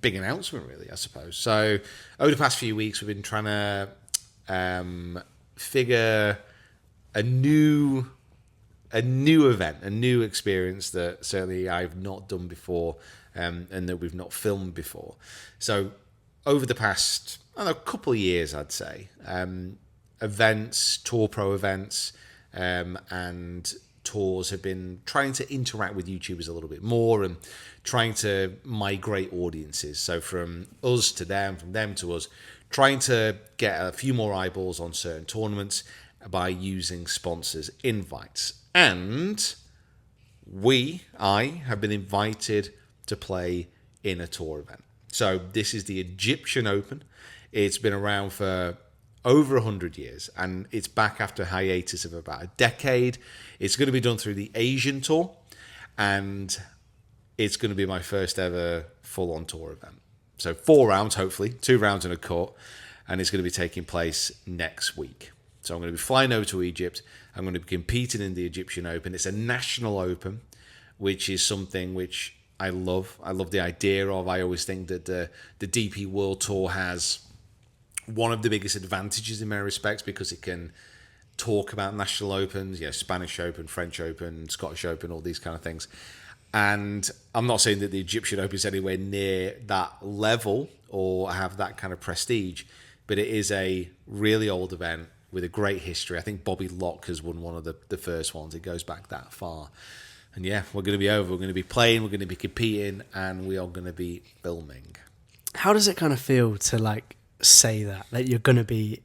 big announcement, really, I suppose. So over the past few weeks, we've been trying to figure a new event, a new experience that certainly I've not done before, and that we've not filmed before. So over the past, couple of years, I'd say, events, tour pro events, and tours have been trying to interact with YouTubers a little bit more and trying to migrate audiences. So from us to them, from them to us, trying to get a few more eyeballs on certain tournaments by using sponsors' invites. And I have been invited to play in a tour event. So this is the Egyptian Open. It's been around for over 100 years, and it's back after a hiatus of about a decade. It's going to be done through the Asian Tour, and it's going to be my first ever full-on tour event. So 4 rounds, hopefully, 2 rounds and a cut, and it's going to be taking place next week. So I'm going to be flying over to Egypt. I'm going to be competing in the Egyptian Open. It's a national open, which is something which I love. I love the idea of. I always think that the DP World Tour has one of the biggest advantages in many respects because it can talk about national opens, Spanish Open, French Open, Scottish Open, all these kind of things. And I'm not saying that the Egyptian Open is anywhere near that level or have that kind of prestige, but it is a really old event with a great history. I think Bobby Locke has won one of the first ones. It goes back that far. And we're going to be over. We're going to be playing, we're going to be competing, and we are going to be filming. How does it kind of feel to say that you're going to be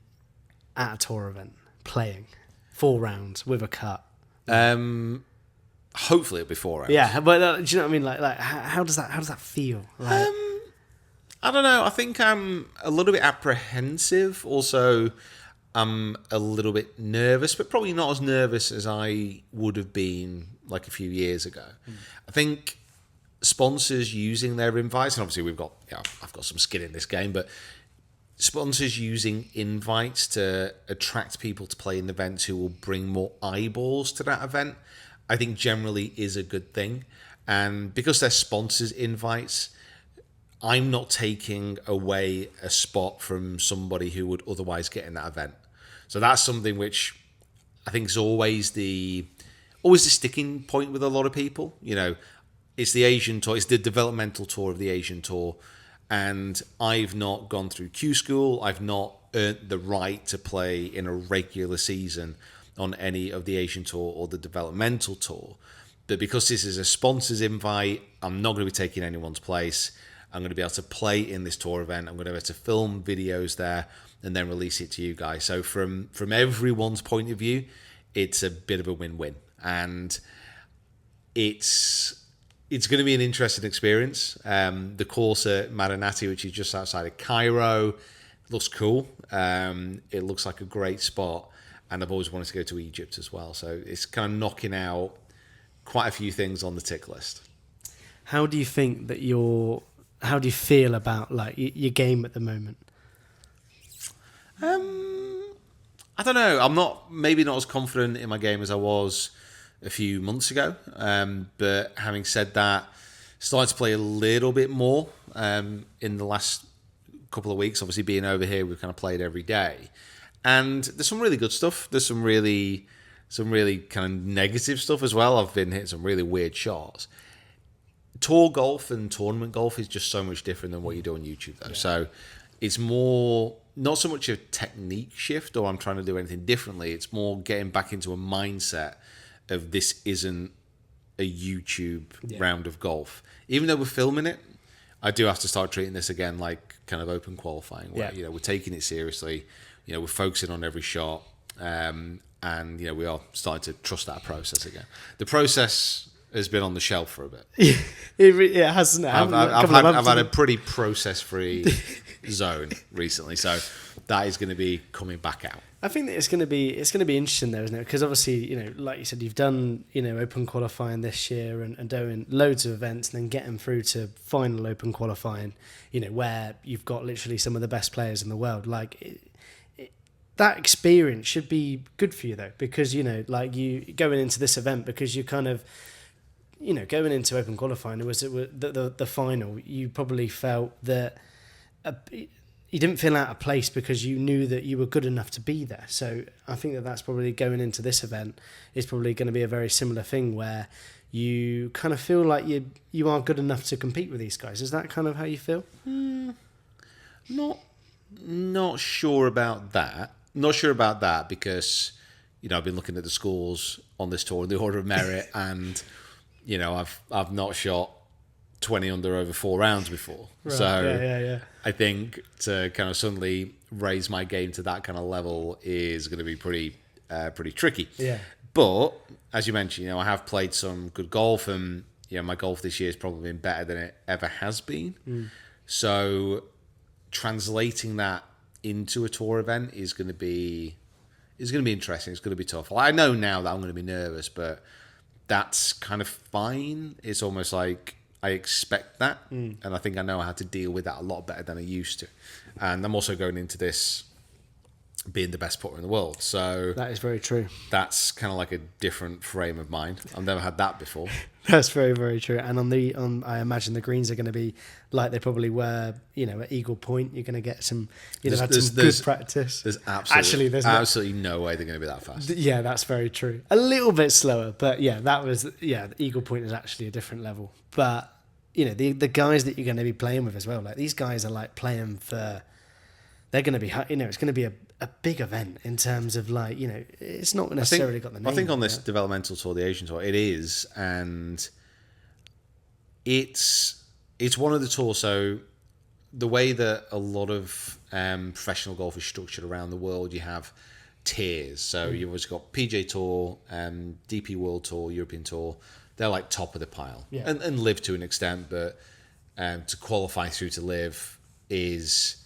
at a tour event playing 4 rounds with a cut? Hopefully it'll be 4 rounds. Yeah, but do you know what I mean? Like how does that feel? I don't know. I think I'm a little bit apprehensive. Also, I'm a little bit nervous, but probably not as nervous as I would have been a few years ago. I think sponsors using their invites, and obviously I've got some skin in this game, but sponsors using invites to attract people to play in events who will bring more eyeballs to that event, I think generally is a good thing. And because they're sponsors' invites, I'm not taking away a spot from somebody who would otherwise get in that event. So that's something which I think is always the sticking point with a lot of people. It's the Asian Tour, it's the developmental tour of the Asian Tour, and I've not gone through Q School. I've not earned the right to play in a regular season on any of the Asian Tour or the developmental tour. But because this is a sponsor's invite, I'm not going to be taking anyone's place. I'm going to be able to play in this tour event. I'm going to be able to film videos there and then release it to you guys. So from everyone's point of view, it's a bit of a win-win. And it's going to be an interesting experience. The course at Marinati, which is just outside of Cairo, looks cool. It looks like a great spot. And I've always wanted to go to Egypt as well. So it's kind of knocking out quite a few things on the tick list. How do you feel about your game at the moment? I don't know. I'm maybe not as confident in my game as I was a few months ago. But having said that, started to play a little bit more in the last couple of weeks. Obviously, being over here, we've kind of played every day. And there's some really good stuff. There's some really kind of negative stuff as well. I've been hitting some really weird shots. Tour golf and tournament golf is just so much different than what you do on YouTube, though. Yeah. So it's more, not so much a technique shift or I'm trying to do anything differently. It's more getting back into a mindset of this isn't a YouTube round of golf. Even though we're filming it, I do have to start treating this again like kind of open qualifying, where we're taking it seriously. We're focusing on every shot, and we are starting to trust that process again. The process has been on the shelf for a bit. It hasn't. I've had a pretty process-free zone recently, so that is going to be coming back out. I think that it's going to be interesting though, isn't it? Because obviously, like you said, you've done open qualifying this year and doing loads of events, and then getting through to final open qualifying, where you've got literally some of the best players in the world. That experience should be good for you though, because you going into this event, because you're kind of going into open qualifying, it was the final. You probably felt that you didn't feel out of place because you knew that you were good enough to be there. So I think that's probably going into this event is probably going to be a very similar thing where you kind of feel like you are good enough to compete with these guys. Is that kind of how you feel? Not sure about that. Not sure about that because, I've been looking at the scores on this tour in the order of merit, and I've not shot 20 under over 4 rounds before. Right. So Yeah. I think to kind of suddenly raise my game to that kind of level is going to be pretty tricky. Yeah. But as you mentioned, I have played some good golf, and my golf this year has probably been better than it ever has been. So translating that into a tour event is going to be interesting. It's going to be tough. I know now that I'm going to be nervous, but that's kind of fine. It's almost like I expect that, and I think I know how to deal with that a lot better than I used to. And I'm also going into this being the best putter in the world, so That is very true. that's kind of like a different frame of mind. I've never had that before. That's very, very true. And on I imagine the greens are going to be like they probably were, at Eagle Point. You're going to get some, had some good practice. There's absolutely, there's absolutely no way they're going to be that fast. Yeah, that's very true. A little bit slower, but the Eagle Point is actually a different level. But the guys that you're going to be playing with as well, like these guys are like playing for. They're going to be, it's going to be a big event in terms of like, it's not necessarily got the name. I think on this developmental tour, the Asian tour, it is, and it's one of the tours. So the way that a lot of professional golf is structured around the world, you have tiers. So you've always got PJ Tour, DP World Tour, European Tour. They're like top of the pile, and live to an extent, but to qualify through to live is.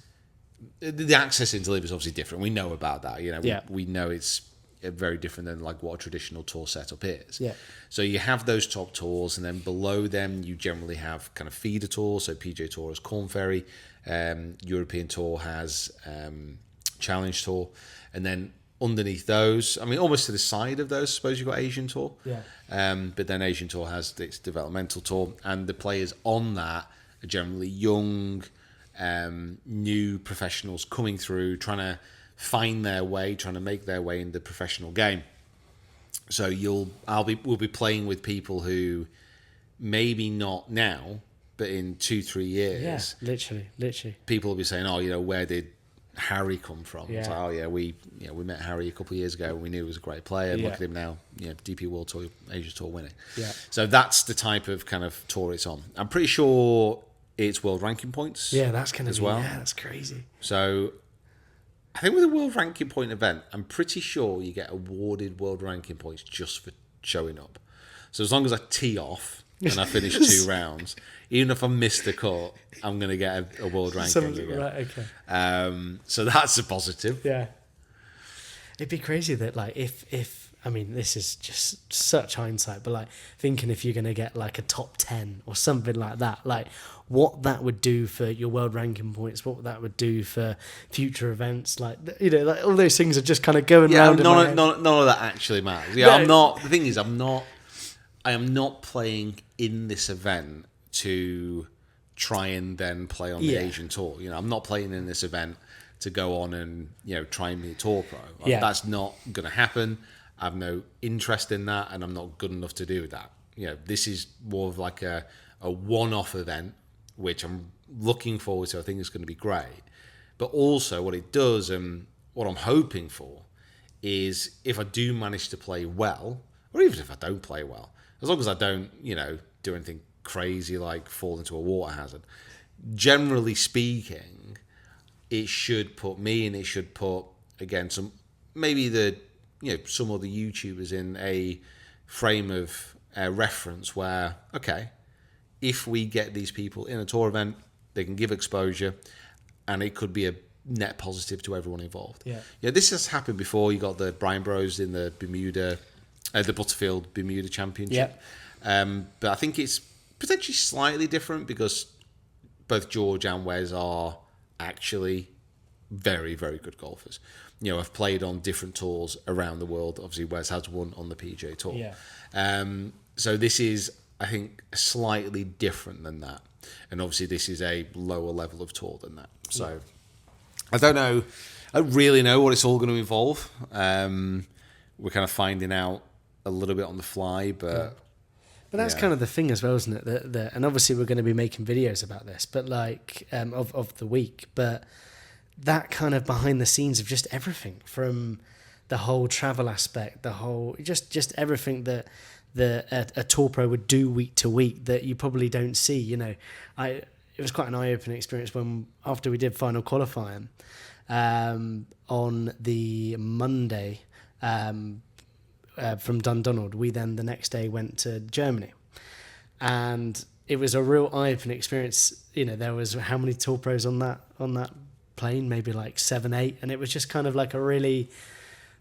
The access into live is obviously different. We know about that. We know it's very different than like what a traditional tour setup is. Yeah. So you have those top tours, and then below them you generally have kind of feeder tours. So PJ Tour has Corn Ferry, European Tour has Challenge Tour, and then underneath those, almost to the side of those, I suppose you've got Asian Tour. Yeah. But then Asian Tour has its developmental tour, and the players on that are generally young. New professionals coming through, trying to find their way, trying to make their way in the professional game. So we'll be playing with people who maybe not now, but in 2-3 years, literally, people will be saying, where did Harry come from? Yeah. It's like, we met Harry a couple of years ago, and we knew he was a great player. And look at him now, DP World Tour, Asia Tour winning. Yeah. So that's the type of kind of tour it's on. I'm pretty sure. It's world ranking points. Yeah, that's going to be, well. Yeah, that's crazy. So I think with a world ranking point event, I'm pretty sure you get awarded world ranking points just for showing up. So as long as I tee off and I finish 2 rounds, even if I miss the cut, I'm going to get a world ranking again. Right, okay. So that's a positive. Yeah. It'd be crazy that like if this is just such hindsight, but like thinking if you're going to get like a top 10 or something like that, like what that would do for your world ranking points, what that would do for future events, like like all those things are just kind of going round. None of that actually matters. Yeah, no. I'm not. The thing is, I am not playing in this event to try and then play on the Asian Tour. I'm not playing in this event to go on and try and be a tour pro. That's not going to happen. I have no interest in that, and I'm not good enough to do that. This is more of like a one-off event, which I'm looking forward to. I think it's going to be great. But also what it does, and what I'm hoping for, is if I do manage to play well, or even if I don't play well, as long as I don't, do anything crazy like fall into a water hazard, generally speaking, it should put me, and it should put, again, some other YouTubers in a frame of reference where, okay, if we get these people in a tour event, they can give exposure, and it could be a net positive to everyone involved. Yeah, this has happened before. You got the Brian Bros in the the Butterfield Bermuda Championship. But I think it's potentially slightly different because both George and Wes are actually very, very good golfers. I've played on different tours around the world. Obviously, Wes has won on the PJ Tour. Yeah. So this is I think, slightly different than that. And obviously, this is a lower level of tour than that. So, I don't know. I don't really know what it's all going to involve. We're kind of finding out a little bit on the fly, but that's kind of the thing as well, isn't it? That and obviously we're going to be making videos about this, but like of the week, but that kind of behind the scenes of just everything from the whole travel aspect, the whole just everything that a tour pro would do week to week that you probably don't see. You know, it was quite an eye-opening experience when after we did final qualifying on the Monday. From Dundonald, we then the next day went to Germany, and it was a real eye-opening experience. You know, there was how many tour pros on that plane? Maybe like 7, 8, and it was just kind of like a really,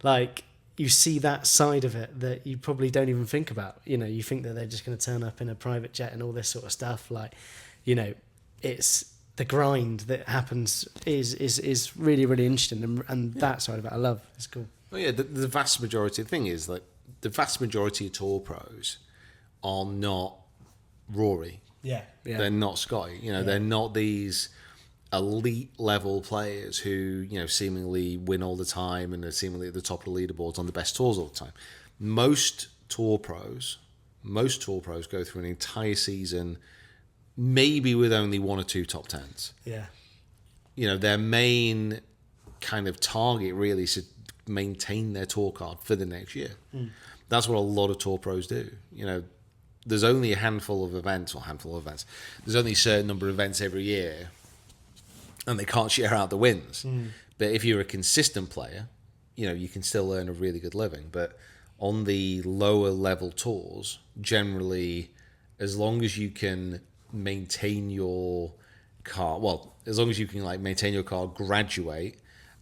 like, you see that side of it that you probably don't even think about. You know, you think that they're just going to turn up in a private jet and all this sort of stuff. Like, you know, it's the grind that happens is really, really interesting, and that side of it I love. It's cool. Well, yeah, the vast majority. The thing is, like, the vast majority of tour pros are not Rory. Yeah. They're not Scotty. You know, they're not these elite level players who, you know, seemingly win all the time and are seemingly at the top of the leaderboards on the best tours all the time. Most tour pros go through an entire season, maybe with only 1 or 2 top tens. Yeah. You know, their main kind of target really is to maintain their tour card for the next year. That's what a lot of tour pros do. You know, there's only a handful of events. There's only a certain number of events every year, and they can't share out the wins. But if you're a consistent player, you know, you can still earn a really good living. But on the lower level tours, generally, as long as you can maintain your card, as long as you can like maintain your card, graduate,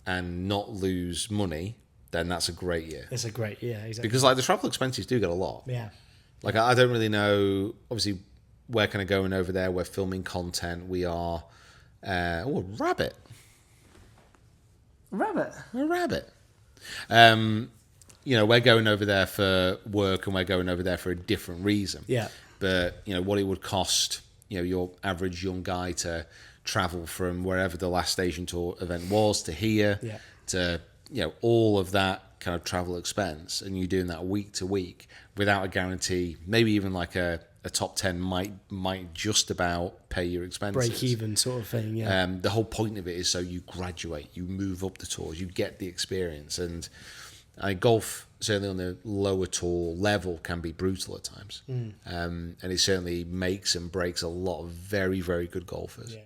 and not lose money, then that's a great year. It's a great year, exactly. Because like the travel expenses do get a lot. Yeah. Like I don't really know. Obviously, we're kind of going over there. We're filming content. We are. A rabbit. A rabbit. You know, we're going over there for work, and we're going over there for a different reason. Yeah. But you know what it would cost. You know, your average young guy to travel from wherever the last station tour event was to here, to, you know, all of that kind of travel expense, and you're doing that week to week without a guarantee. Maybe even like a top 10 might just about pay your expenses, break even sort of thing. The whole point of it is so you graduate, you move up the tours, you get the experience. And golf, certainly on the lower tour level, can be brutal at times, and it certainly makes and breaks a lot of very, very good golfers.